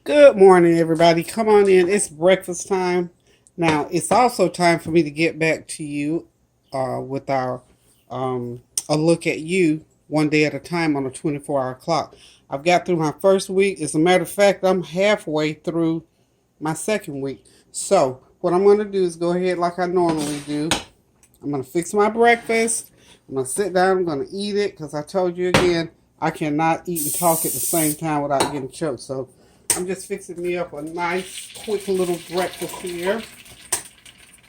Good morning, everybody. Come on in. It's breakfast time. Now, it's also time for me to get back to you with our a look at you one day at a time on a 24-hour clock. I've got through my first week. As a matter of fact, I'm halfway through my second week. So, what I'm going to do is go ahead like I normally do. I'm going to fix my breakfast. I'm going to sit down. I'm going to eat it because I told you again, I cannot eat and talk at the same time without getting choked. So I'm just fixing me up a nice, quick little breakfast here.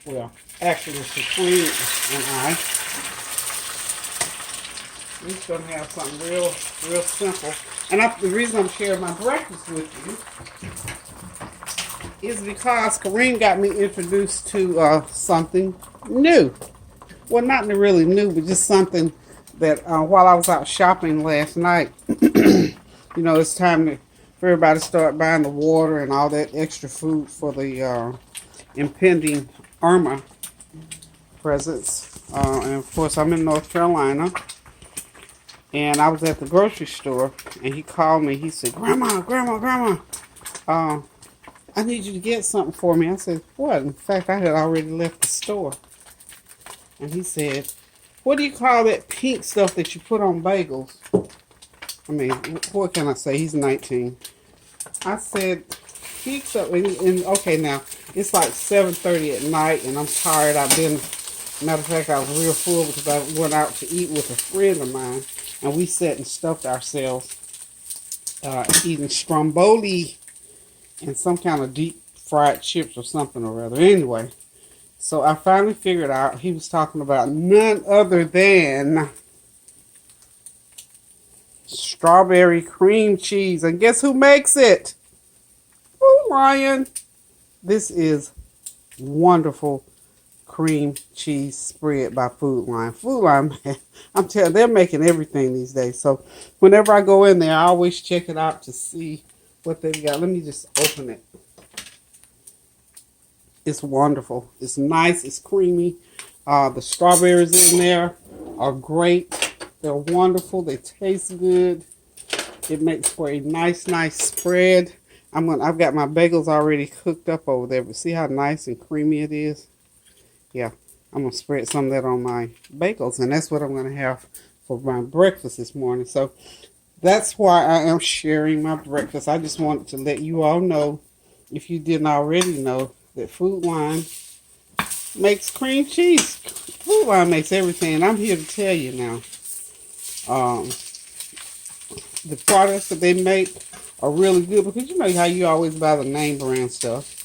Well, actually, it's Supreme and I. We're just going to have something real simple. And the reason I'm sharing my breakfast with you is because Kareem got me introduced to something new. Well, not really new, but just something that while I was out shopping last night, it's time for everybody to start buying the water and all that extra food for the impending Irma presents. And of course, I'm in North Carolina, and I was at the grocery store, and he called me. He said, Grandma, I need you to get something for me. I said, what? In fact, I had already left the store. And he said, what do you call that pink stuff that you put on bagels? I mean, what can I say? He's 19. I said, pink stuff. And okay, now, it's like 7:30 at night, and I'm tired. Matter of fact, I was real full because I went out to eat with a friend of mine, and we sat and stuffed ourselves eating stromboli and some kind of deep fried chips or something or other. Anyway, so I finally figured out he was talking about none other than strawberry cream cheese. And guess who makes it? Oh, Ryan. This is wonderful cream cheese spread by Food Line. Food Line, man, I'm telling you, they're making everything these days. So whenever I go in there, I always check it out to see what they've got. Let me just open it. It's wonderful. It's nice. It's creamy. The strawberries in there are great. They're wonderful. They taste good. It makes for a nice spread. I've got my bagels already cooked up over there, but see how nice and creamy it is? Yeah, I'm gonna spread some of that on my bagels, and that's what I'm gonna have for my breakfast this morning. So that's why I am sharing my breakfast. I just wanted to let you all know, if you didn't already know, that Food Line makes cream cheese. Food Line makes everything, and I'm here to tell you now. The products that they make are really good because you know how you always buy the name brand stuff.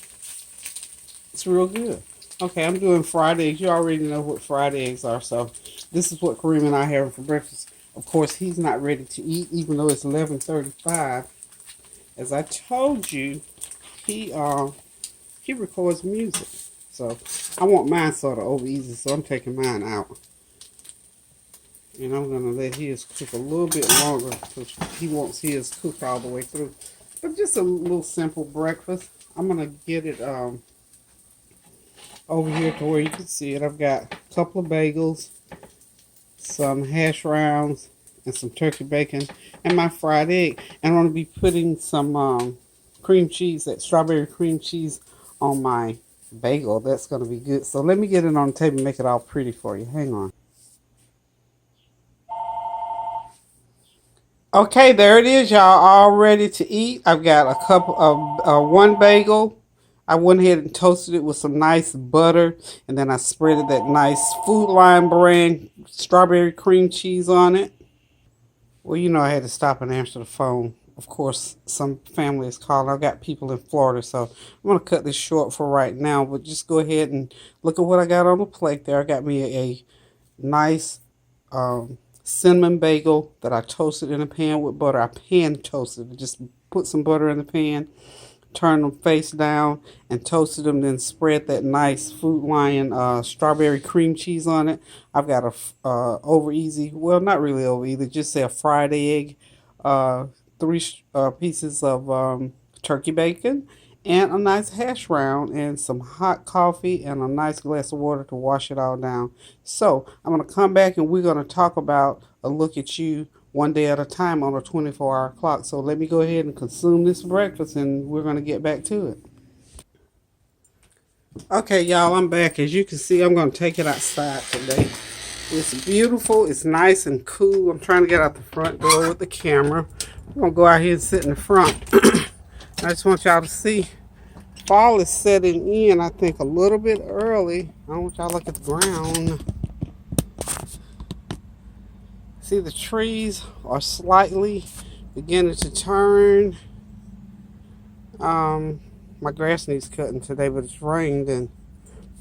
It's real good. Okay, I'm doing fried eggs. You already know what fried eggs are, so this is what Kareem and I have for breakfast. Of course, he's not ready to eat, even though it's 11:35. As I told you, he records music, so I want mine sort of over easy, so I'm taking mine out. And I'm going to let his cook a little bit longer because he wants his cooked all the way through. But just a little simple breakfast. I'm going to get it over here to where you can see it. I've got a couple of bagels, some hash browns, and some turkey bacon, and my fried egg. And I'm going to be putting some cream cheese, that strawberry cream cheese, on my bagel. That's going to be good. So let me get it on the table and make it all pretty for you. Hang on. Okay, there it is, y'all, all ready to eat. I've got a cup of one bagel. I went ahead and toasted it with some nice butter, and then I spreaded that nice Food Line brand strawberry cream cheese on it. Well, you know I had to stop and answer the phone. Of course, some family is calling. I've got people in Florida, so I'm going to cut this short for right now, but just go ahead and look at what I got on the plate there. I got me a nice cinnamon bagel that I toasted in a pan with butter. I pan toasted. Just put some butter in the pan, turn them face down, and toasted them. Then spread that nice Food Lion strawberry cream cheese on it. I've got a over easy, well, not really over easy, just say a fried egg, three pieces of turkey bacon, and a nice hash brown, and some hot coffee, and a nice glass of water to wash it all down. So I'm going to come back and we're going to talk about a look at you one day at a time on a 24-hour clock. So let me go ahead and consume this breakfast and we're going to get back to it. Okay, y'all, I'm back. As you can see, I'm going to take it outside today. It's beautiful. It's nice and cool. I'm trying to get out the front door with the camera. I'm going to go out here and sit in the front. I just want y'all to see. Fall is setting in, I think, a little bit early. I don't want y'all to look at the ground. See, the trees are slightly beginning to turn. My grass needs cutting today, but it's rained, and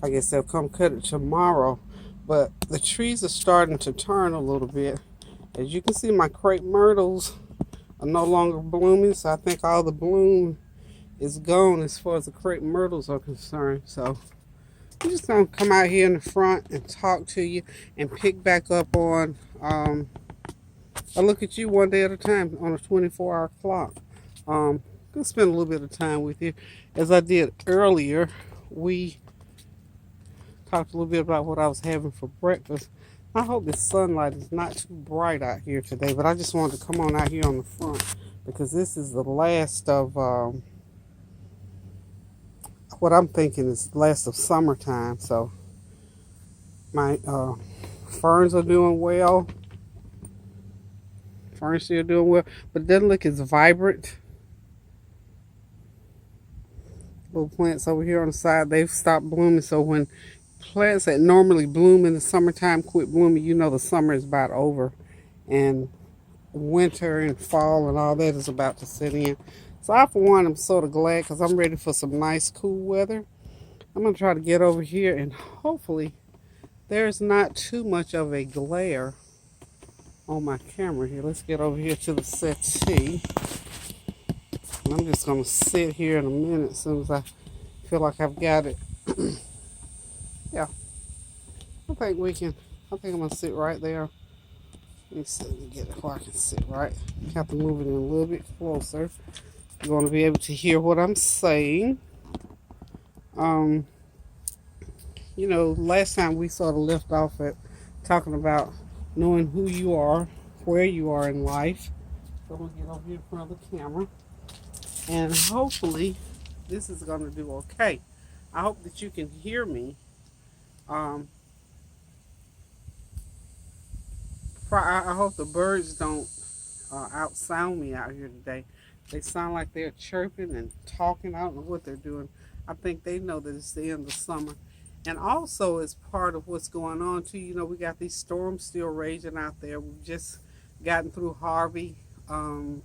I guess they'll come cut it tomorrow. But the trees are starting to turn a little bit. As you can see, my crepe myrtles are no longer blooming, so I think all the bloom is gone as far as the crepe myrtles are concerned. So I'm just gonna come out here in the front and talk to you and pick back up on I look at you one day at a time on a 24-hour clock. Gonna spend a little bit of time with you. As I did earlier, we talked a little bit about what I was having for breakfast. I hope the sunlight is not too bright out here today, but I just wanted to come on out here on the front because this is the last of what I'm thinking is the last of summertime. So my ferns are doing well. Ferns still doing well, but it doesn't look as vibrant. Little plants over here on the side, they've stopped blooming. So when plants that normally bloom in the summertime quit blooming, you know the summer is about over. And winter and fall and all that is about to set in. So I, for one, am sort of glad because I'm ready for some nice, cool weather. I'm going to try to get over here and hopefully there's not too much of a glare on my camera here. Let's get over here to the settee. I'm just going to sit here in a minute as soon as I feel like I've got it. Yeah, I think I'm going to sit right there. Let me see, let me get it where I can sit right. Have to move it in a little bit closer. You're going to be able to hear what I'm saying. Last time we sort of left off at talking about knowing who you are, where you are in life. So we'll get over here in front of the camera. And hopefully this is going to do okay. I hope that you can hear me. I hope the birds don't outsound me out here today. They sound like they're chirping and talking. I don't know what they're doing. I think they know that it's the end of summer. And also, as part of what's going on, too, we got these storms still raging out there. We've just gotten through Harvey and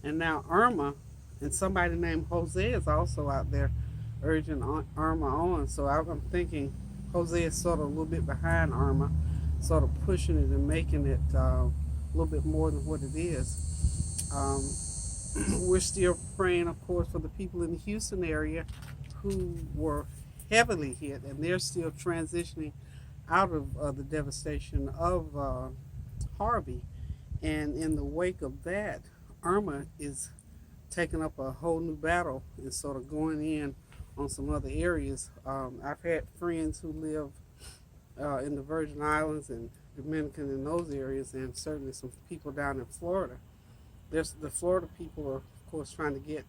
now Irma. And somebody named Jose is also out there urging Irma on. So I'm thinking Jose is sort of a little bit behind Irma, sort of pushing it and making it a little bit more than what it is. We're still praying, of course, for the people in the Houston area who were heavily hit, and they're still transitioning out of the devastation of Harvey. And in the wake of that, Irma is taking up a whole new battle and sort of going in on some other areas. I've had friends who live in the Virgin Islands and Dominican in those areas, and certainly some people down in Florida. The Florida people are, of course, trying to get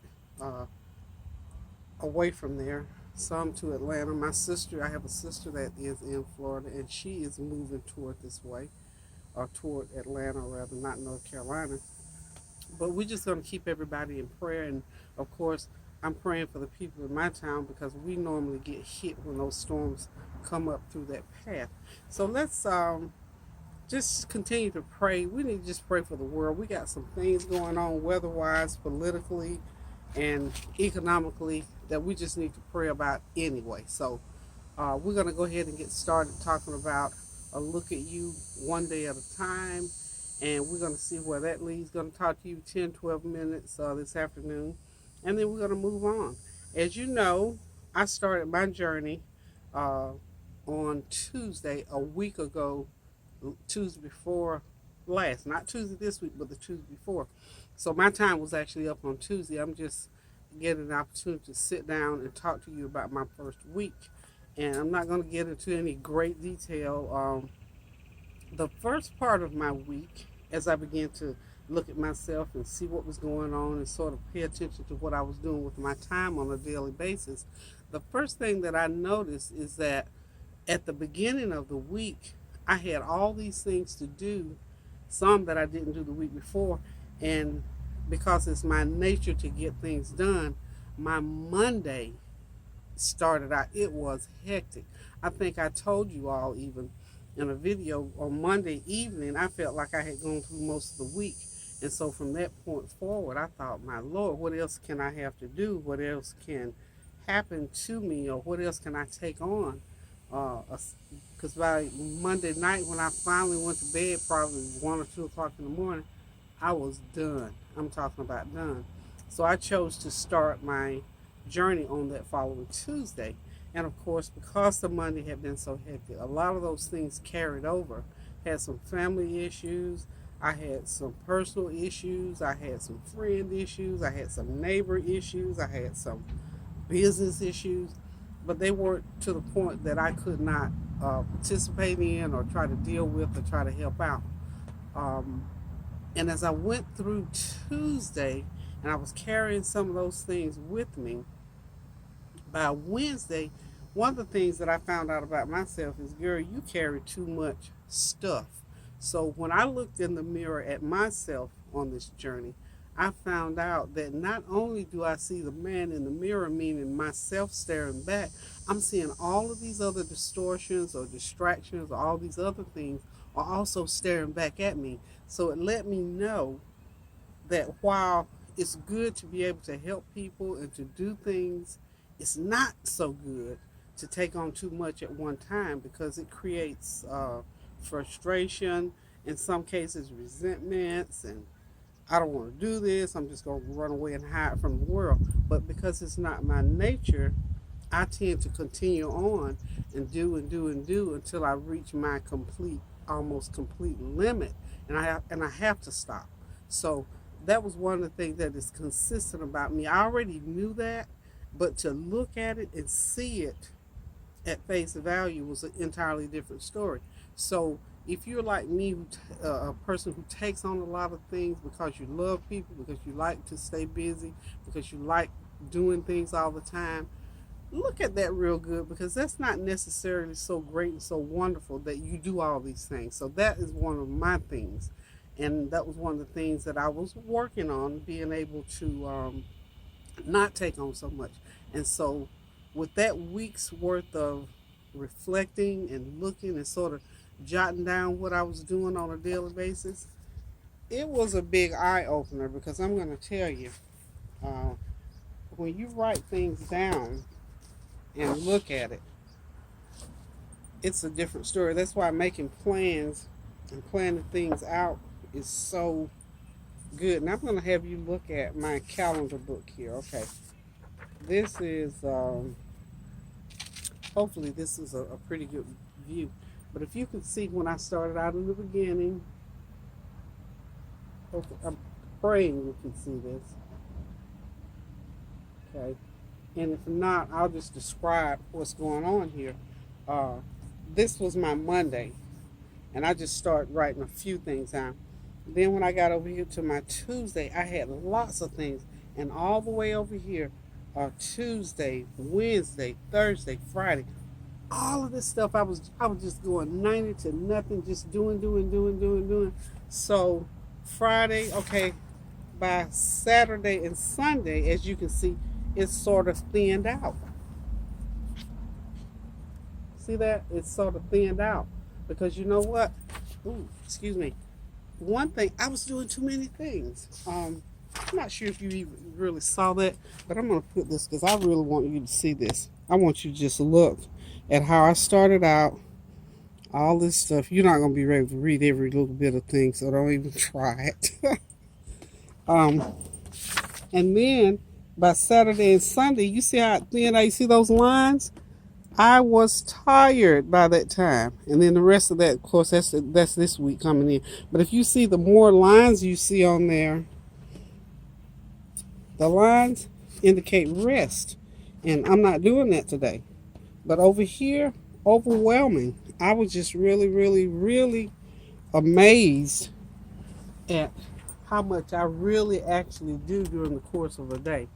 away from there. Some to Atlanta. I have a sister that is in Florida, and she is moving toward this way, or toward Atlanta, rather, not North Carolina. But we're just going to keep everybody in prayer, and of course, I'm praying for the people in my town because we normally get hit when those storms come up through that path. So let's just continue to pray. We need to just pray for the world. We got some things going on weather-wise, politically, and economically that we just need to pray about anyway. So we're going to go ahead and get started talking about a look at you one day at a time. And we're going to see where that leads. Going to talk to you 10, 12 minutes this afternoon. And then we're going to move on. As you know, I started my journey on Tuesday, a week ago, Tuesday before last. Not Tuesday this week, but the Tuesday before. So my time was actually up on Tuesday. I'm just getting an opportunity to sit down and talk to you about my first week. And I'm not going to get into any great detail. The first part of my week as I began to look at myself and see what was going on and sort of pay attention to what I was doing with my time on a daily basis, the first thing that I noticed is that at the beginning of the week, I had all these things to do, some that I didn't do the week before, and because it's my nature to get things done, my Monday started out, it was hectic. I think I told you all even in a video on Monday evening, I felt like I had gone through most of the week. And so from that point forward, I thought, my Lord, what else can I have to do? What else can happen to me? Or what else can I take on? Because by Monday night, when I finally went to bed, probably 1 or 2 o'clock in the morning, I was done. I'm talking about done. So I chose to start my journey on that following Tuesday. And of course, because the Monday had been so hectic, a lot of those things carried over. Had some family issues. I had some personal issues. I had some friend issues. I had some neighbor issues. I had some business issues. But they weren't to the point that I could not participate in or try to deal with or try to help out. Um, and as I went through Tuesday and I was carrying some of those things with me, by Wednesday, one of the things that I found out about myself is, girl, you carry too much stuff. So when I looked in the mirror at myself on this journey, I found out that not only do I see the man in the mirror, meaning myself staring back, I'm seeing all of these other distortions or distractions or all these other things are also staring back at me. So it let me know that while it's good to be able to help people and to do things, it's not so good to take on too much at one time because it creates frustration, in some cases resentments, and I don't want to do this. I'm just going to run away and hide from the world. But because it's not my nature, I tend to continue on and do and do and do until I reach my complete, almost complete limit, and I have to stop. So that was one of the things that is consistent about me. I already knew that, but to look at it and see it at face value was an entirely different story. So if you're like me, a person who takes on a lot of things because you love people, because you like to stay busy, because you like doing things all the time, look at that real good, because that's not necessarily so great and so wonderful that you do all these things. So that is one of my things, and that was one of the things that I was working on, being able to not take on so much. And so with that week's worth of reflecting and looking and sort of jotting down what I was doing on a daily basis, it was a big eye opener, because I'm going to tell you, uh, when you write things down and look at it, it's a different story. That's why making plans and planning things out is so good. And I'm going to have you look at my calendar book here. Okay. This is, hopefully, this is a pretty good view. But if you can see when I started out in the beginning, I'm praying you can see this. Okay. And if not, I'll just describe what's going on here. Uh, this was my Monday, and I just started writing a few things down. Then when I got over here to my Tuesday, I had lots of things, and all the way over here, Tuesday, Wednesday, Thursday, Friday, all of this stuff, I was just going 90 to nothing, just doing. So Friday, okay, by Saturday and Sunday, as you can see, it's sort of thinned out. See that? It's sort of thinned out. Because you know what? Ooh, excuse me. One thing, I was doing too many things. I'm not sure if you even really saw that, but I'm going to put this because I really want you to see this. I want you to just look at how I started out, all this stuff. You're not going to be ready to read every little bit of things, so don't even try it. And then by Saturday and Sunday, you see how thin you see those lines? I was tired by that time. And then the rest of that, of course, that's this week coming in. But if you see the more lines you see on there, the lines indicate rest. And I'm not doing that today. But over here, overwhelming. I was just really, really, really amazed at how much I really actually do during the course of a day.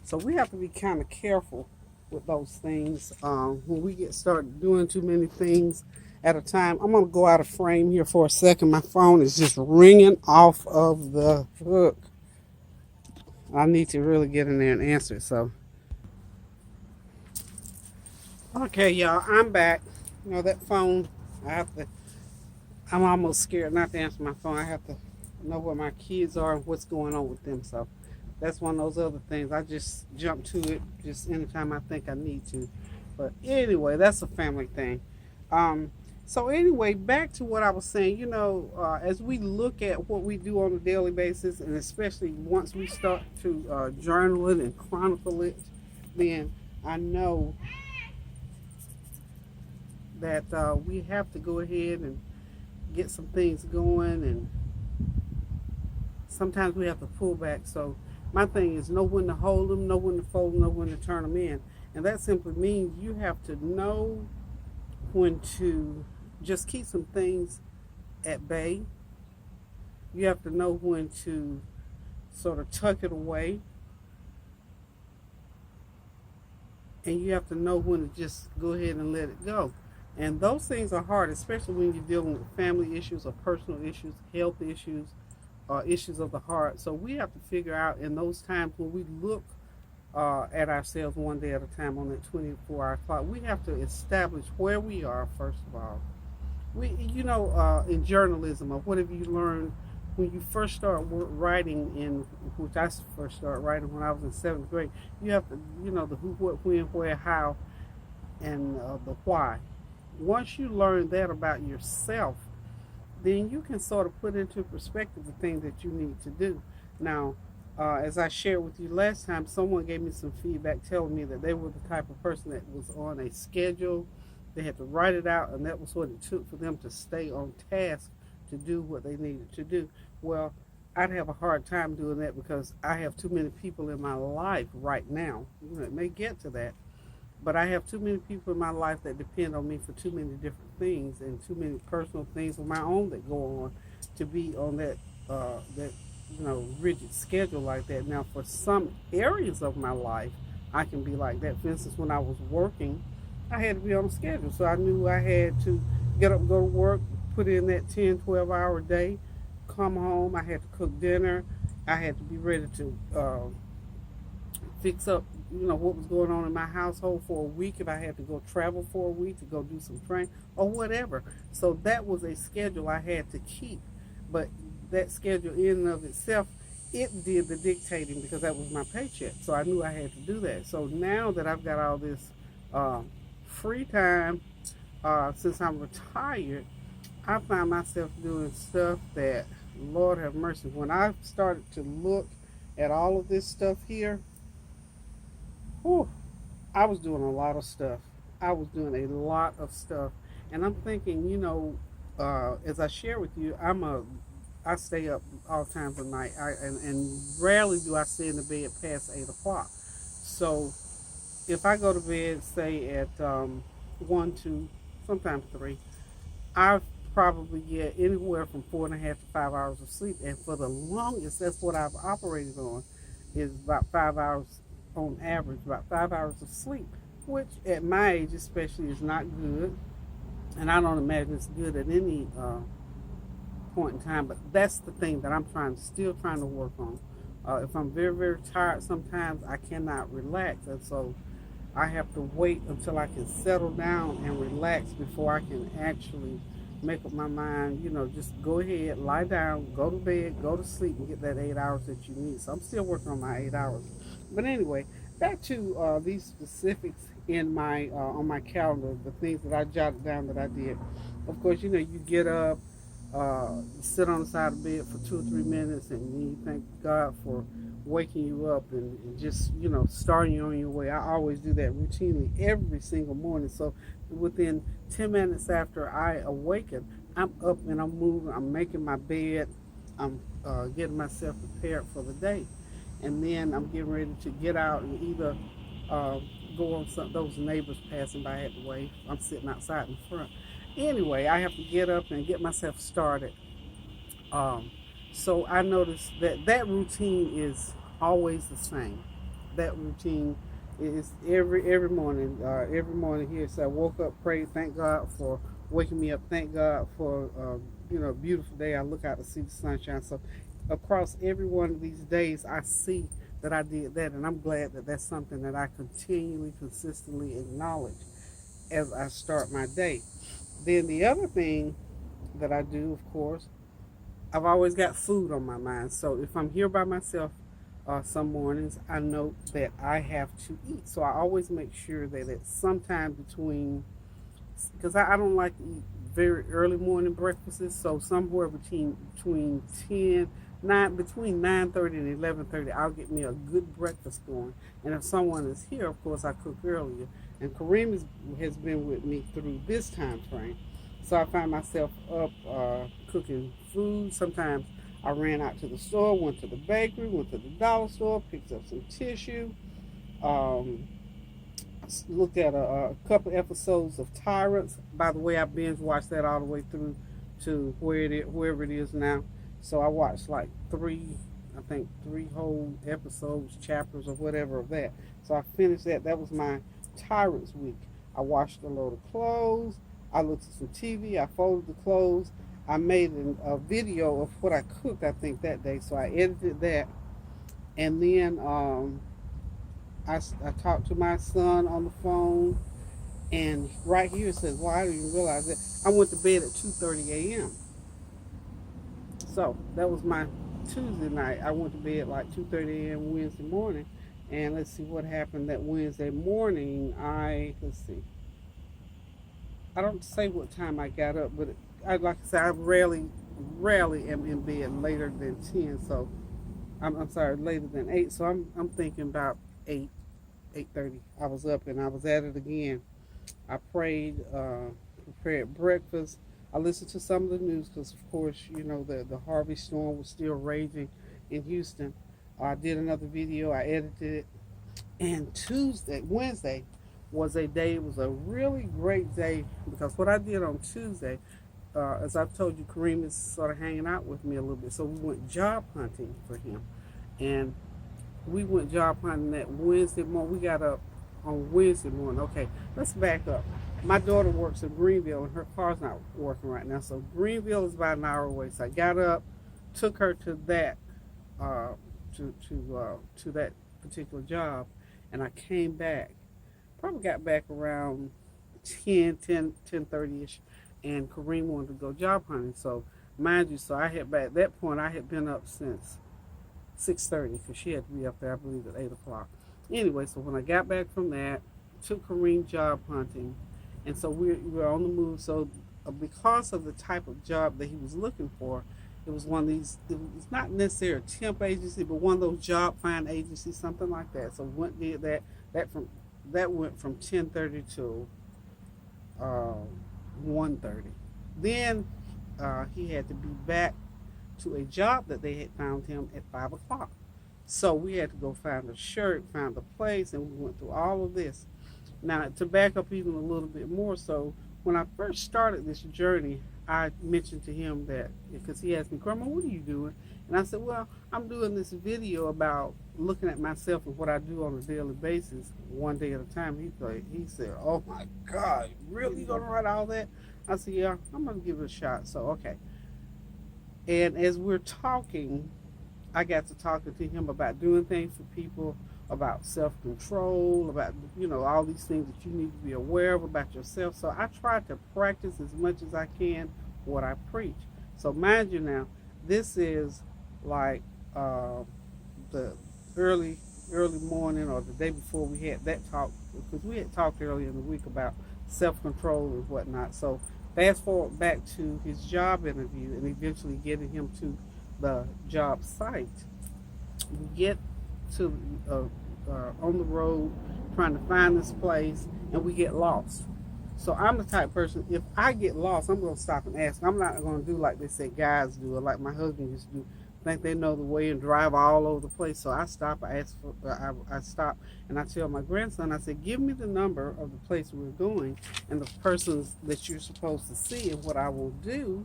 So we have to be kind of careful with those things when we get started doing too many things at a time. I'm going to go out of frame here for a second. My phone is just ringing off of the hook. I need to really get in there and answer it. So, okay, y'all, I'm back. You know, that phone, I have to, I'm almost scared not to answer my phone. I have to know where my kids are and what's going on with them. So, that's one of those other things. I just jump to it just anytime I think I need to. But anyway, that's a family thing. Um, so anyway, back to what I was saying. As we look at what we do on a daily basis, and especially once we start to journal it and chronicle it, then I know that we have to go ahead and get some things going, and sometimes we have to pull back. So my thing is know when to hold them, know when to fold them, know when to turn them in. And that simply means you have to know when to just keep some things at bay. You have to know when to sort of tuck it away. And you have to know when to just go ahead and let it go. And those things are hard, especially when you're dealing with family issues or personal issues, health issues, issues of the heart. So we have to figure out in those times when we look at ourselves one day at a time on that 24-hour clock, we have to establish where we are, first of all. In journalism, or what have you learned when you first start writing, in which I first started writing when I was in seventh grade? You have to, the who, what, when, where, how, and the why. Once you learn that about yourself, then you can sort of put into perspective the thing that you need to do. Now, as I shared with you last time, someone gave me some feedback telling me that they were the type of person that was on a schedule. They had to write it out, and that was what it took for them to stay on task to do what they needed to do. Well, I'd have a hard time doing that because I have too many people in my life right now. It may get to that, but I have too many people in my life that depend on me for too many different things and too many personal things of my own that go on to be on that rigid schedule like that. Now, for some areas of my life, I can be like that. For instance, when I was working, I had to be on a schedule, so I knew I had to get up, go to work, put in that 10, 12-hour day, come home. I had to cook dinner. I had to be ready to fix up, what was going on in my household for a week if I had to go travel for a week to go do some training or whatever. So that was a schedule I had to keep. But that schedule in and of itself, it did the dictating because that was my paycheck. So I knew I had to do that. So now that I've got all this free time, since I'm retired, I find myself doing stuff that, Lord have mercy, when I started to look at all of this stuff here, whew, I was doing a lot of stuff. I was doing a lot of stuff. And I'm thinking, as I share with you, I stay up all times of night. And rarely do I stay in the bed past 8 o'clock. So if I go to bed, say at 1, 2, sometimes 3, I probably get anywhere from 4.5 to 5 hours of sleep. And for the longest, that's what I've operated on, is about 5 hours on average, about 5 hours of sleep, which at my age especially is not good. And I don't imagine it's good at any point in time, but that's the thing that I'm still trying to work on. If I'm very, very tired, sometimes I cannot relax, and so I have to wait until I can settle down and relax before I can actually make up my mind, just go ahead, lie down, go to bed, go to sleep, and get that 8 hours that you need. So I'm still working on my 8 hours. But anyway, back to these specifics in my on my calendar, the things that I jotted down that I did. Of course, you get up, sit on the side of the bed for 2 or 3 minutes, and you thank God for waking you up and just starting you on your way. I always do that routinely every single morning. So within 10 minutes after I awaken, I'm up and I'm moving. I'm making my bed. I'm getting myself prepared for the day, and then I'm getting ready to get out and either go on those neighbors passing by at the way. I'm sitting outside in front. Anyway, I have to get up and get myself started. Um, So I noticed that that routine is always the same. That routine is every morning. Every morning here, so I woke up, prayed, thank God for waking me up, thank God for a beautiful day. I look out to see the sunshine. So across every one of these days, I see that I did that, and I'm glad that that's something that I continually, consistently acknowledge as I start my day. Then the other thing that I do, of course, I've always got food on my mind. So if I'm here by myself, some mornings I know that I have to eat. So I always make sure that it's sometime between, because I don't like to eat very early morning breakfasts. So somewhere between 10, 9, between 9:30 and 11:30, I'll get me a good breakfast going. And if someone is here, of course, I cook earlier. And Kareem has been with me through this time frame. So I find myself up cooking food. Sometimes I ran out to the store, went to the bakery, went to the dollar store, picked up some tissue, um, looked at a couple episodes of Tyrants. By the way, I binge watched that all the way through to wherever it is now. So I watched like I think three whole episodes, chapters, or whatever of that. So I finished that. That was my Tyrants week. I washed a load of clothes. I looked at some TV. I folded the clothes. I made a video of what I cooked, I think, that day. So I edited that. And then I talked to my son on the phone. And right here it says, well, I didn't even realize that. I went to bed at 2:30 a.m. So that was my Tuesday night. I went to bed like 2:30 a.m. Wednesday morning. And let's see what happened that Wednesday morning. Let's see. I don't say what time I got up, but like I said, I rarely am in bed later than 10. So I'm sorry, later than 8. So I'm thinking about 8:30. I was up and I was at it again. I prayed, prepared breakfast. I listened to some of the news because, of course, the Harvey storm was still raging in Houston. I did another video. I edited it, and Wednesday it was a really great day because what I did on Tuesday, as I've told you, Kareem is sort of hanging out with me a little bit. So we went job hunting for him. And we went job hunting that Wednesday morning. We got up on Wednesday morning. Okay, let's back up. My daughter works in Greenville and her car's not working right now. So Greenville is about an hour away. So I got up, took her to that uh, to that particular job, and I came back. Probably got back around 10:30ish, and Kareem wanted to go job hunting. So mind you, so I had by at that point I had been up since 6:30 because she had to be up there, I believe, at 8 o'clock. Anyway, so when I got back from that, took Kareem job hunting, and so we're on the move. So because of the type of job that he was looking for, it was one of these. It was not necessarily a temp agency, but one of those job find agencies, something like that. So went did that. That went from 10:30 to 1:30. Then he had to be back to a job that they had found him at 5 o'clock. So we had to go find a shirt, find a place, and we went through all of this. Now, to back up even a little bit more, so when I first started this journey, I mentioned to him that, because he asked me, Grandma, what are you doing? And I said, well, I'm doing this video about looking at myself and what I do on a daily basis, one day at a time. He said, oh my God, really? You gonna write all that? I said, yeah, I'm gonna give it a shot. So, okay. And as we're talking, I got to talking to him about doing things for people, about self-control, about, all these things that you need to be aware of about yourself. So I try to practice as much as I can what I preach. So mind you now, this is like the early morning or the day before we had that talk, because we had talked earlier in the week about self-control and whatnot. So fast forward back to his job interview and eventually getting him to the job site. We get to on the road trying to find this place, and we get lost. So I'm the type of person, if I get lost, I'm going to stop and ask. I'm not going to do like they say guys do, or like my husband used to do, think they know the way and drive all over the place. So I stop, I stop, and I tell my grandson, I said, give me the number of the place we're going and the persons that you're supposed to see, and what I will do,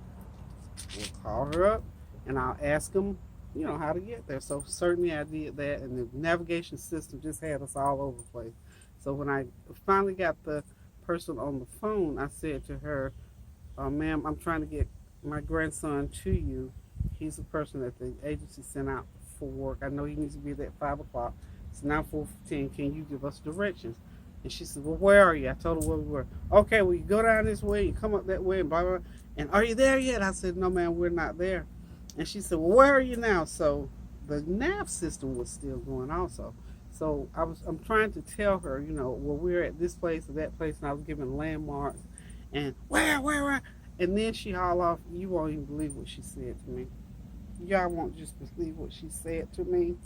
we'll call her up, and I'll ask them, how to get there. So certainly I did that, and the navigation system just had us all over the place. So when I finally got the person on the phone, I said to her, ma'am, I'm trying to get my grandson to you. He's the person that the agency sent out for work. I know he needs to be there at 5 o'clock. It's now 4:15. Can you give us directions? And she said, well, where are you? I told her where we were. Okay, well, you go down this way, you come up that way, and blah, blah, blah. And are you there yet? I said, no, ma'am, we're not there. And she said, well, where are you now? So the nav system was still going also. So I'm trying to tell her, well, we're at this place or that place, and I was giving landmarks, and where? And then she hauled off. You won't even believe what she said to me. Y'all won't just believe what she said to me.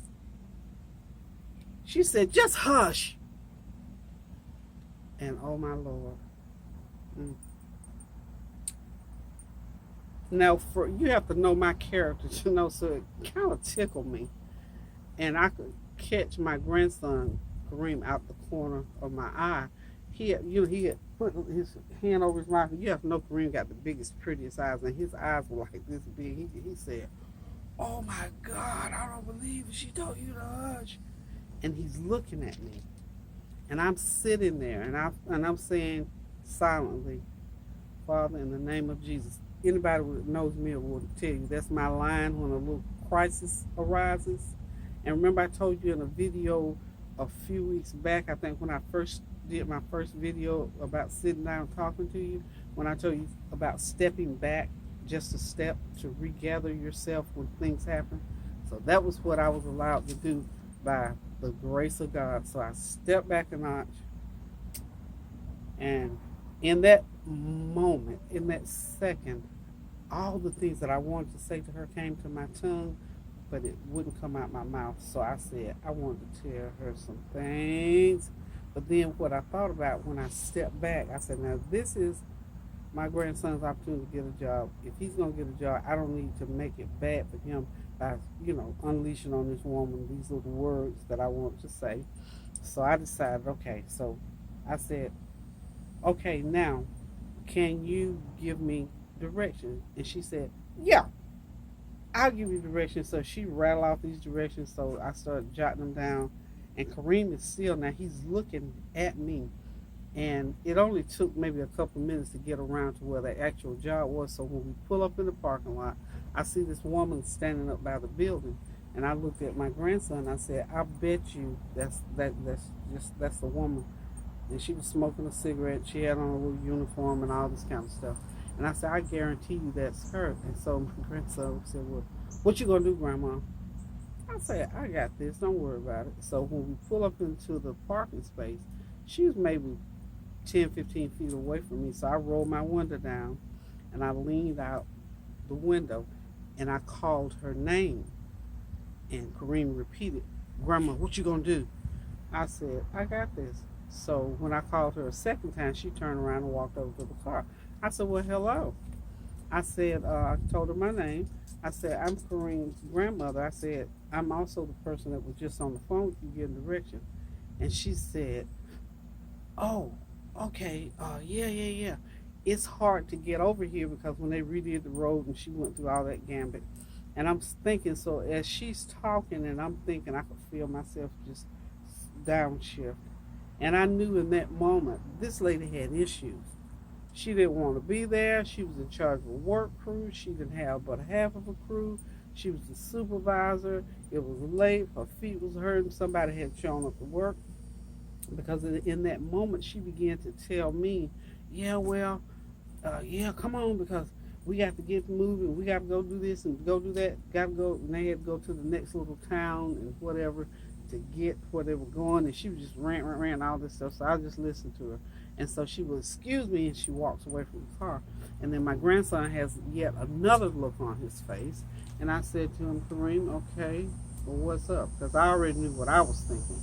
She said, just hush. And oh my Lord. Now, you have to know my character to know, so it kind of tickled me. And I could catch my grandson, Kareem, out the corner of my eye. He had put his hand over his mouth. You have to know Kareem got the biggest, prettiest eyes, and his eyes were like this big. He said, oh my God, I don't believe it. She told you to hush. And he's looking at me. And I'm sitting there, and I'm saying silently, Father, in the name of Jesus. Anybody who knows me will tell you that's my line when a little crisis arises. And remember I told you in a video a few weeks back, I think when I first did my first video about sitting down talking to you, when I told you about stepping back just a step to regather yourself when things happen. So that was what I was allowed to do by the grace of God. So I stepped back a notch, and in that moment, in that second, all the things that I wanted to say to her came to my tongue, but it wouldn't come out my mouth. So I said I wanted to tell her some things. But then what I thought about when I stepped back, I said, now this is my grandson's opportunity to get a job. If he's going to get a job, I don't need to make it bad for him by, unleashing on this woman these little words that I want to say. So I decided, okay, so I said, okay, now, can you give me directions? And she said, yeah, I'll give you directions. So she rattled off these directions, so I started jotting them down. And Kareem is still, now he's looking at me. And it only took maybe a couple minutes to get around to where the actual job was. So when we pull up in the parking lot, I see this woman standing up by the building. And I looked at my grandson and I said, I bet you that's the woman. And she was smoking a cigarette. She had on a little uniform and all this kind of stuff. And I said, I guarantee you that's her. And so my grandson said, well, what you gonna do, Grandma? I said, I got this, don't worry about it. So when we pull up into the parking space, she was maybe 10, 15 feet away from me. So I rolled my window down and I leaned out the window and I called her name. And Kareem repeated, Grandma, what you gonna do? I said, I got this. So when I called her a second time, she turned around and walked over to the car. I said, well, hello. I said, I told her my name. I said, I'm Kareem's grandmother. I said, I'm also the person that was just on the phone with you getting direction. And she said, oh, okay, yeah. It's hard to get over here because when they redid the road and she went through all that gambit. And I'm thinking, so as she's talking and I'm thinking, I could feel myself just downshift. And I knew in that moment, this lady had issues. She didn't want to be there. She was in charge of a work crew. She didn't have but half of a crew. She was the supervisor. It was late. Her feet was hurting. Somebody had shown up to work. Because in that moment, she began to tell me, yeah, well, come on, because we got to get moving. We got to go do this and go do that. Got to go. And they had to go to the next little town and whatever to get where they were going. And she was just ran all this stuff. So I just listened to her. And so she will excuse me and she walks away from the car. And then my grandson has yet another look on his face. And I said to him, Kareem, okay, well, what's up? Because I already knew what I was thinking.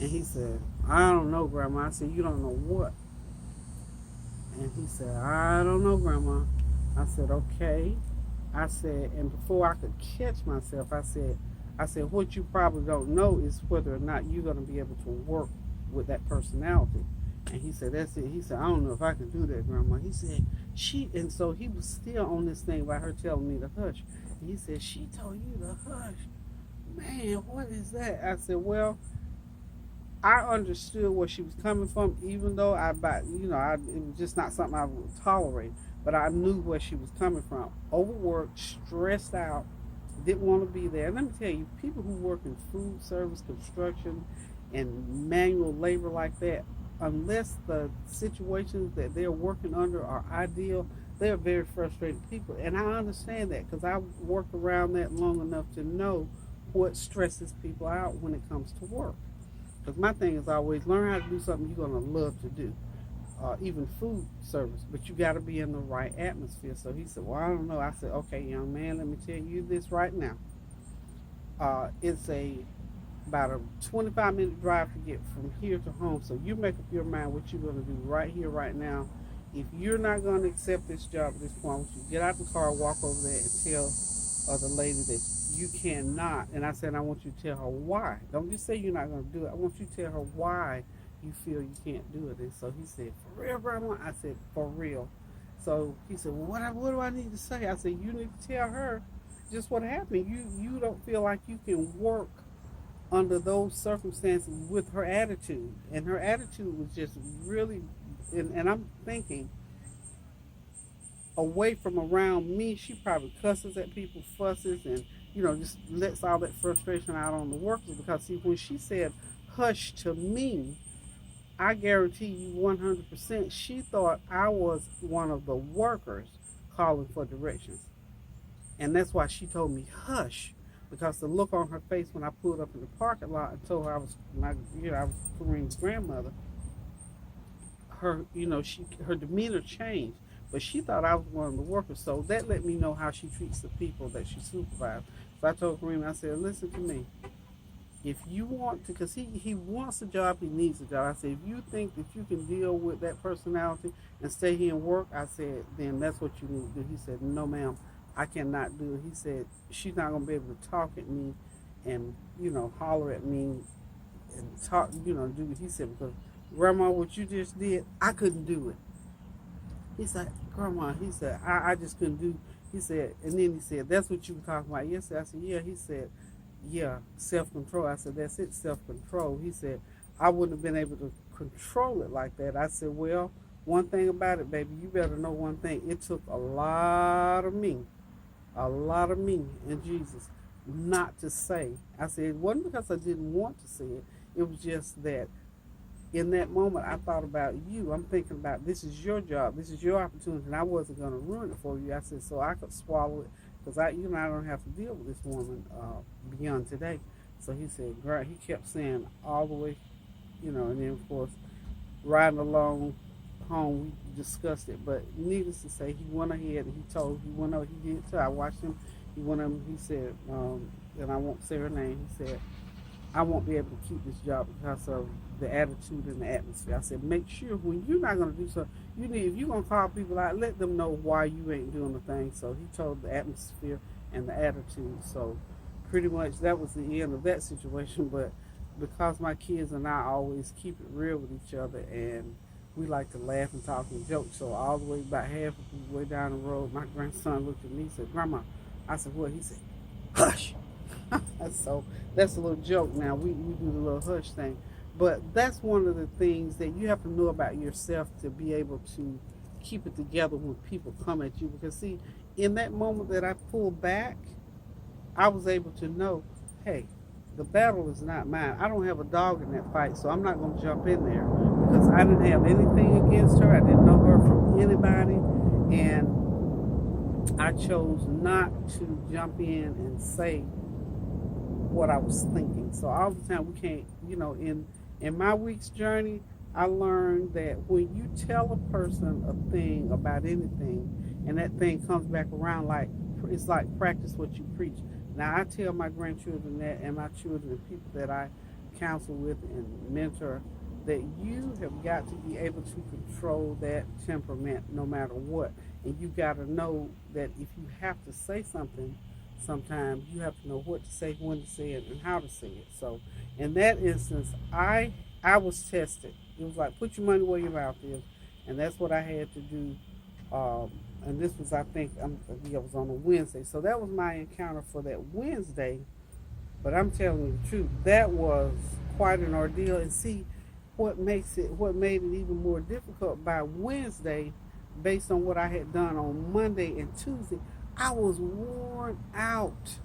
And he said, I don't know, Grandma. I said, you don't know what? And he said, I don't know, Grandma. I said, okay. I said, and before I could catch myself, I said, what you probably don't know is whether or not you're going to be able to work with that personality. And he said, that's it. He said, I don't know if I can do that, Grandma. He said, and so he was still on this thing by her telling me to hush. He said, she told you to hush. Man, what is that? I said, well, I understood where she was coming from, even though it was just not something I would tolerate. But I knew where she was coming from. Overworked, stressed out, didn't want to be there. And let me tell you, people who work in food service, construction, and manual labor like that, unless the situations that they're working under are ideal, they're very frustrated people. And I understand that because I worked around that long enough to know what stresses people out when it comes to work. Because my thing is always learn how to do something you're going to love to do, even food service, but you got to be in the right atmosphere. So he said, well, I don't know. I said, okay, young man, let me tell you this right now. It's about a 25-minute drive to get from here to home. So you make up your mind what you're going to do right here, right now. If you're not going to accept this job at this point, I want you to get out the car, walk over there, and tell the lady that you cannot. And I said, I want you to tell her why. Don't just say you're not going to do it. I want you to tell her why you feel you can't do it. And so he said, for real, Grandma? I said, for real. So he said, well, what do I need to say? I said, you need to tell her just what happened. You don't feel like you can work under those circumstances with her attitude. And her attitude was just really, and I'm thinking, away from around me, she probably cusses at people, fusses, and just lets all that frustration out on the workers. Because see, when she said hush to me, I guarantee you 100% she thought I was one of the workers calling for directions. And that's why she told me hush. Because the look on her face when I pulled up in the parking lot and told her I was Kareem's grandmother, her demeanor changed. But she thought I was one of the workers, so that let me know how she treats the people that she supervised. So I told Kareem, I said, listen to me. If you want to, because he wants a job, he needs a job. I said, if you think that you can deal with that personality and stay here and work, I said, then that's what you need to do. He said, no, ma'am, I cannot do it. He said, she's not going to be able to talk at me and, holler at me and talk, do it. He said, because, Grandma, what you just did, I couldn't do it. He said, Grandma, he said, I just couldn't do. He said, and then he said, that's what you were talking about yesterday. I said, yeah. He said, yeah, self-control. I said, that's it, self-control. He said, I wouldn't have been able to control it like that. I said, well, one thing about it, baby, you better know one thing. It took a lot of me and Jesus not to say. I said, it wasn't because I didn't want to say it. It was just that in that moment, I thought about you. I'm thinking about this is your job, this is your opportunity, and I wasn't going to ruin it for you. I said, so I could swallow it because I don't have to deal with this woman beyond today. So he said, he kept saying all the way, and then of course, riding along home, we discussed it. But needless to say, he went ahead and he went over, he did too. I watched him. He went over, he said, and I won't say her name. He said, I won't be able to keep this job because of the attitude and the atmosphere. I said, make sure when you're not going to do something, if you're going to call people out, let them know why you ain't doing the thing. So he told the atmosphere and the attitude. So pretty much that was the end of that situation. But because my kids and I always keep it real with each other and we like to laugh and talk and joke. So all the way about half of the way down the road, my grandson looked at me and said, Grandma. I said, what? He said, hush. So that's a little joke now. We do the little hush thing. But that's one of the things that you have to know about yourself to be able to keep it together when people come at you. Because see, in that moment that I pulled back, I was able to know, hey, the battle is not mine. I don't have a dog in that fight, so I'm not going to jump in there because I didn't have anything against her. I didn't know her from anybody. And I chose not to jump in and say what I was thinking. So all the time we can't, in my week's journey, I learned that when you tell a person a thing about anything and that thing comes back around, it's like practice what you preach. Now I tell my grandchildren that and my children and people that I counsel with and mentor that you have got to be able to control that temperament no matter what. And you got to know that if you have to say something, sometimes you have to know what to say, when to say it, and how to say it. So in that instance, I was tested. It was like, put your money where your mouth is. And that's what I had to do And this was, I think, it was on a Wednesday. So that was my encounter for that Wednesday. But I'm telling you the truth, that was quite an ordeal. And see, what made it even more difficult by Wednesday, based on what I had done on Monday and Tuesday, I was worn out.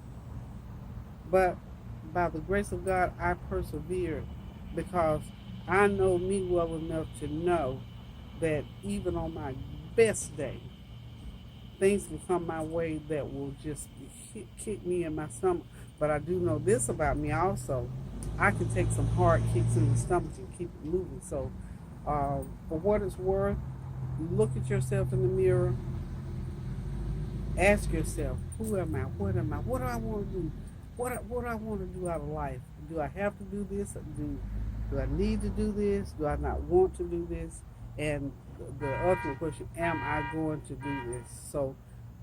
But by the grace of God, I persevered because I know me well enough to know that even on my best day, things can come my way that will just kick me in my stomach. But I do know this about me also. I can take some hard kicks in the stomach and keep it moving. So, for what it's worth, look at yourself in the mirror. Ask yourself, who am I? What am I? What do I want to do? What do I want to do out of life? Do I have to do this? Do I need to do this? Do I not want to do this? And the ultimate question, am I going to do this? So,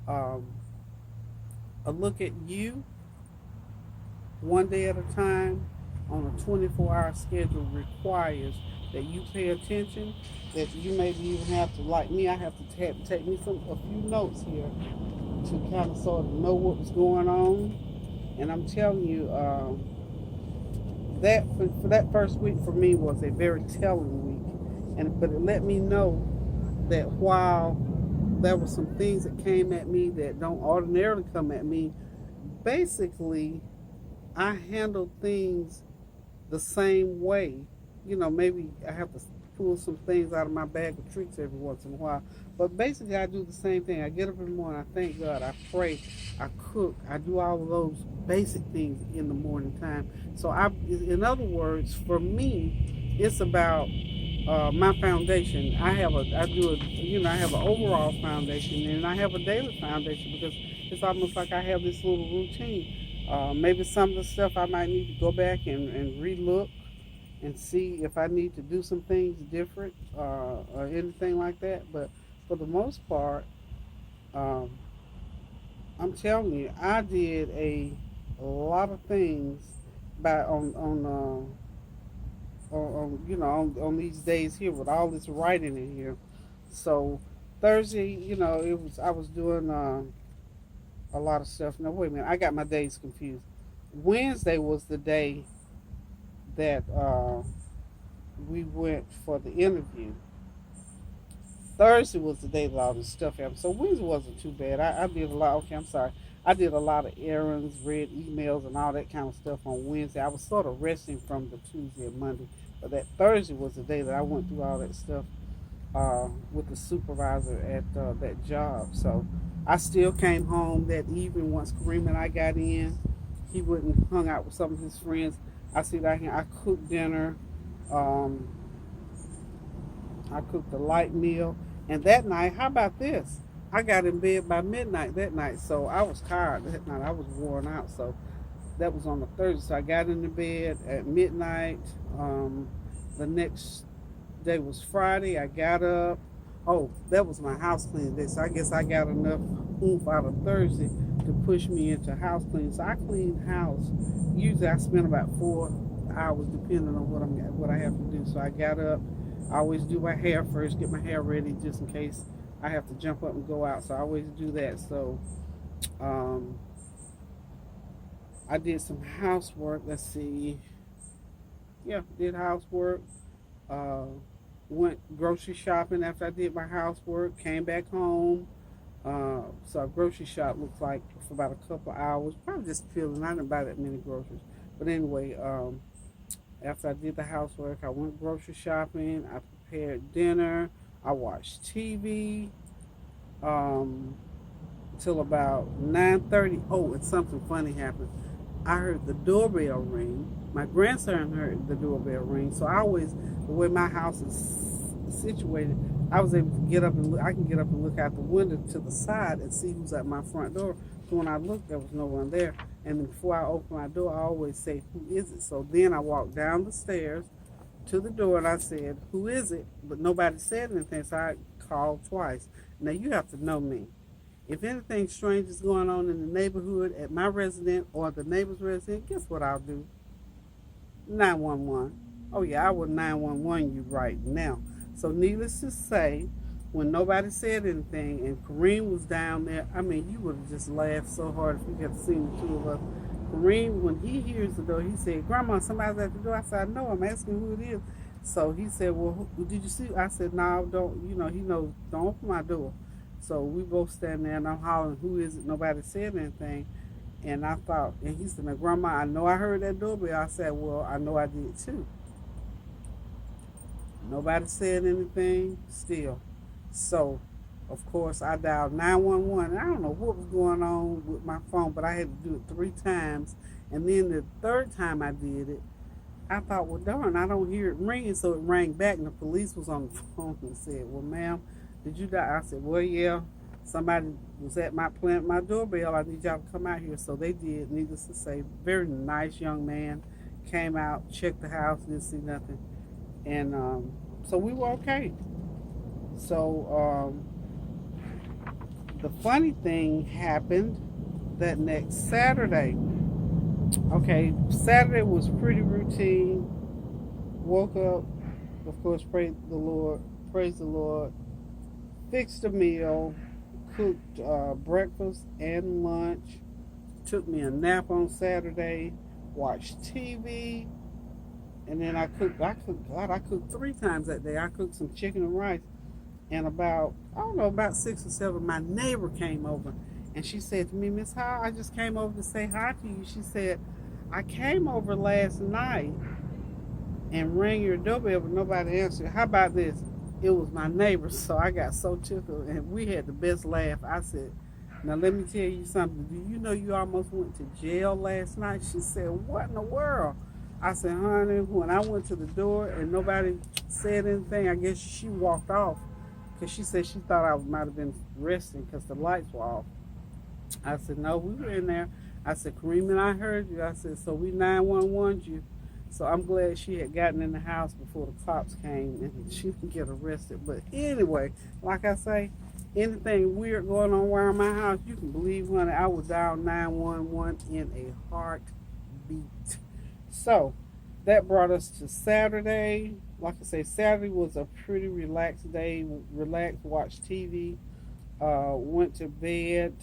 um, a look at you one day at a time on a 24-hour schedule requires that you pay attention, that you maybe even have to, like me, I have to take me a few notes here to kind of sort of know what was going on. And I'm telling you, that for that first week for me was a very telling week, but it let me know that while there were some things that came at me that don't ordinarily come at me, basically I handled things the same way. Maybe I have to pull some things out of my bag of tricks every once in a while. But basically, I do the same thing. I get up in the morning, I thank God, I pray, I cook, I do all of those basic things in the morning time. So, in other words, for me, it's about my foundation. I have an overall foundation, and I have a daily foundation because it's almost like I have this little routine. Maybe some of the stuff I might need to go back and relook and see if I need to do some things different or anything like that. But for the most part, um, I'm telling you, I did a lot of things by on these days here with all this writing in here. So Thursday, it was I was doing a lot of stuff. No, wait a minute, I got my days confused. Wednesday was the day that we went for the interview. Thursday was the day that all this stuff happened. So Wednesday wasn't too bad. I did a lot. Okay, I'm sorry. I did a lot of errands, read emails, and all that kind of stuff on Wednesday. I was sort of resting from the Tuesday and Monday, but that Thursday was the day that I went through all that stuff with the supervisor at that job. So I still came home that evening once Kareem and I got in. He went and hung out with some of his friends. I see that I cooked dinner. Um, I cooked a light meal. And that night, how about this? I got in bed by midnight that night, so I was tired that night. I was worn out, so that was on the Thursday. So I got into bed at midnight. The next day was Friday. I got up. Oh, that was my house cleaning day. So I guess I got enough oomph out of Thursday to push me into house cleaning. So I cleaned house. Usually I spend about 4 hours depending on what I have to do. So I got up. I always do my hair first, get my hair ready just in case I have to jump up and go out. So I always do that. So um, I did some housework. Let's see. Yeah, did housework. Uh, Went grocery shopping after I did my housework. Came back home. So a grocery shop looks like for about a couple hours. Probably just filling. I didn't buy that many groceries. But anyway, after I did the housework, I went grocery shopping. I prepared dinner. I watched TV um, till about 9:30. Oh, and something funny happened. I heard the doorbell ring. My grandson heard the doorbell ring. So I always, the way my house is situated, I was able to get up and look. I can get up and look out the window to the side and see who's at my front door. So when I looked, there was no one there. And then before I open my door, I always say, "Who is it?" So then I walked down the stairs to the door and I said, "Who is it?" But nobody said anything, so I called twice. Now you have to know me. If anything strange is going on in the neighborhood at my resident or the neighbor's resident, guess what I'll do? 911. Oh yeah, I will 911 you right now. So needless to say, when nobody said anything and Kareem was down there, I mean, you would have just laughed so hard if you had seen the two of us. Kareem, when he hears the door, he said, Grandma, somebody's at the door. I said, I know, I'm asking who it is. So he said, well, did you see? I said, no, don't, he knows, don't open my door. So we both stand there and I'm hollering, who is it? Nobody said anything. And I thought, and he said, now, Grandma, I know I heard that doorbell. I said, well, I know I did too. Nobody said anything still. So, of course, I dialed 911. I don't know what was going on with my phone, but I had to do it 3 times. And then the third time I did it, I thought, well, darn, I don't hear it ringing. So it rang back, and the police was on the phone and said, well, ma'am, did you die? I said, well, yeah. Somebody was at my plant, my doorbell. I need y'all to come out here. So they did. Needless to say, very nice young man came out, checked the house, didn't see nothing, and so we were okay. So the funny thing happened that next Saturday. Okay, Saturday was pretty routine. Woke up, of course, praise the Lord, fixed a meal, cooked breakfast and lunch, took me a nap on Saturday, watched TV, and then I cooked 3 times that day. I cooked some chicken and rice, and about 6 or 7, my neighbor came over, and she said to me, Miss Howe, I just came over to say hi to you. She said, I came over last night and rang your doorbell, but nobody answered. How about this? It was my neighbor, so I got so tickled, and we had the best laugh. I said, now let me tell you something. Do you know you almost went to jail last night? She said, what in the world? I said, honey, when I went to the door and nobody said anything, I guess she walked off because she said she thought I might have been resting because the lights were off. I said, no, we were in there. I said, Kareem and I heard you. I said, so we 911'd you. So I'm glad she had gotten in the house before the cops came and she didn't get arrested. But anyway, like I say, anything weird going on around my house, you can believe, honey, I would dial 911 in a heartbeat. So that brought us to Saturday. Like I say, Saturday was a pretty relaxed day. Relaxed, watched TV, went to bed.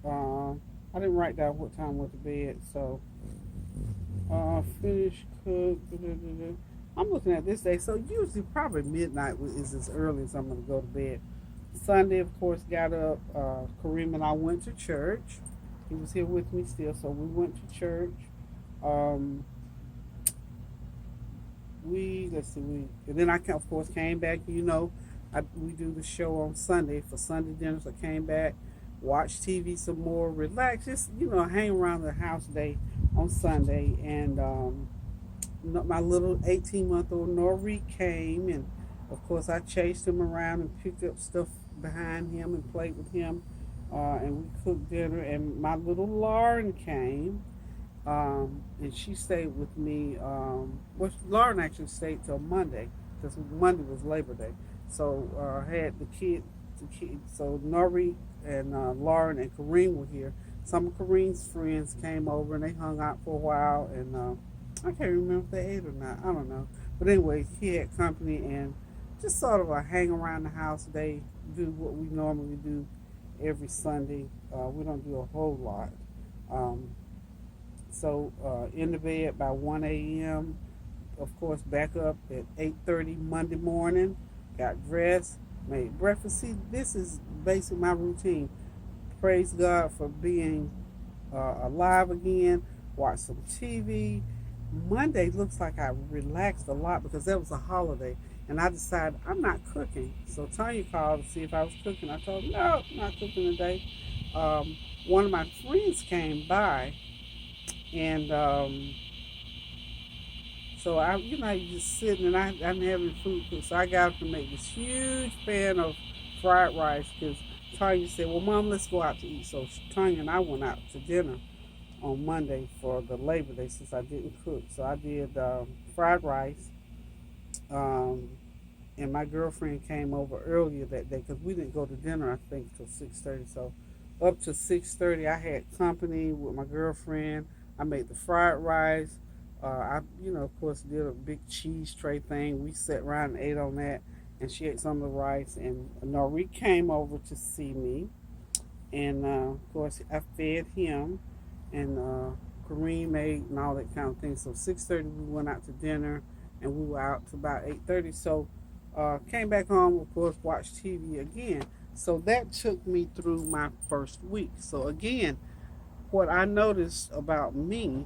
I didn't write down what time I went to bed, so finished, cook. I'm looking at this day, so usually probably midnight is as early as I'm going to go to bed. Sunday, of course, got up. Kareem and I went to church. He was here with me still, so we went to church. Um, and then I, of course, came back. We do the show on Sunday for Sunday dinners. I came back, watched TV some more, relax, just hang around the house day on Sunday. And my little 18-month-old Nori came, and of course I chased him around and picked up stuff behind him and played with him, and we cooked dinner. And my little Lauren came, and she stayed with me. Lauren actually stayed till Monday because Monday was Labor Day. So I had the kid. So Nori and Lauren and Kareem were here. Some of Kareem's friends came over and they hung out for a while. And I can't remember if they ate or not. I don't know. But anyway, he had company and just sort of a hang around the house day. Do what we normally do every Sunday. We don't do a whole lot. So in the bed by 1 a.m. Of course, back up at 8:30 Monday morning. Got dressed, made breakfast. See, this is basically my routine. Praise God for being alive again. Watch some TV. Monday looks like I relaxed a lot because that was a holiday. And I decided I'm not cooking. So Tanya called to see if I was cooking. I told her, no, I'm not cooking today. One of my friends came by and so you just sitting and I'm having food cooked. So I got up to make this huge pan of fried rice because Tanya said, well, Mom, let's go out to eat. So Tanya and I went out to dinner on Monday for the Labor Day since I didn't cook. So I did fried rice. And my girlfriend came over earlier that day because we didn't go to dinner, I think, till 6:30. So up to 6:30, I had company with my girlfriend. I made the fried rice. Of course, did a big cheese tray thing. We sat around and ate on that. and she ate some of the rice. And Nori came over to see me, and of course I fed him, and Kareem ate and all that kind of thing. So 6:30 we went out to dinner, and we were out to about 8:30. So came back home, of course, watched TV again. So that took me through my first week. So again, what I noticed about me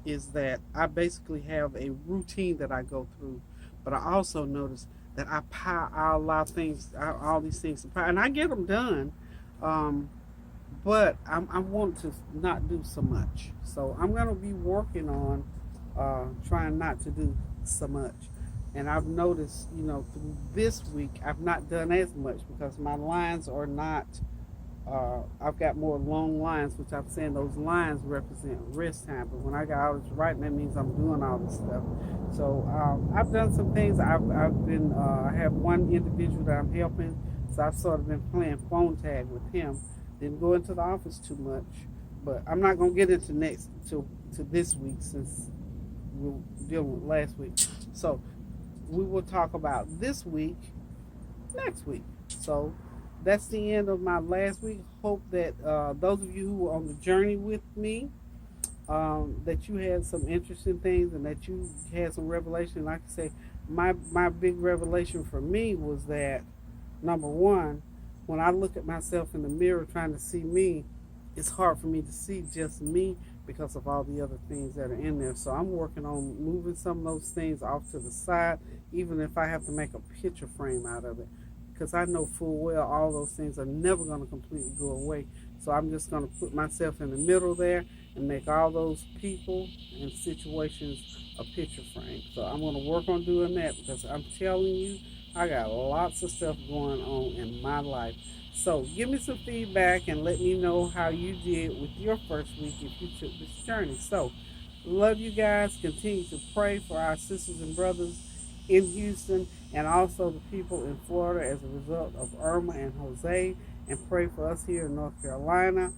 is that I basically have a routine that I go through, but I also notice that I allow things, all these things to pile, and I get them done. Um, but I want to not do so much. So I'm going to be working on trying not to do so much. And I've noticed, through this week, I've not done as much because my lines are not. I've got more long lines, which I'm saying those lines represent rest time. But when I got all this writing, that means I'm doing all this stuff. So I've done some things. I've been. I have one individual that I'm helping, so I've sort of been playing phone tag with him. Didn't go into the office too much, but I'm not gonna get into next to this week since we're dealing with last week. So we will talk about this week next week. So that's the end of my last week. Hope that those of you who were on the journey with me, that you had some interesting things and that you had some revelation. Like I say, my big revelation for me was that number one, when I look at myself in the mirror trying to see me, it's hard for me to see just me because of all the other things that are in there. So I'm working on moving some of those things off to the side, even if I have to make a picture frame out of it. Because I know full well all those things are never going to completely go away. So I'm just going to put myself in the middle there and make all those people and situations a picture frame. So I'm going to work on doing that because I'm telling you, I got lots of stuff going on in my life. So give me some feedback and let me know how you did with your first week if you took this journey. So love you guys. Continue to pray for our sisters and brothers in Houston and also the people in Florida as a result of Irma and Jose, and pray for us here in North Carolina.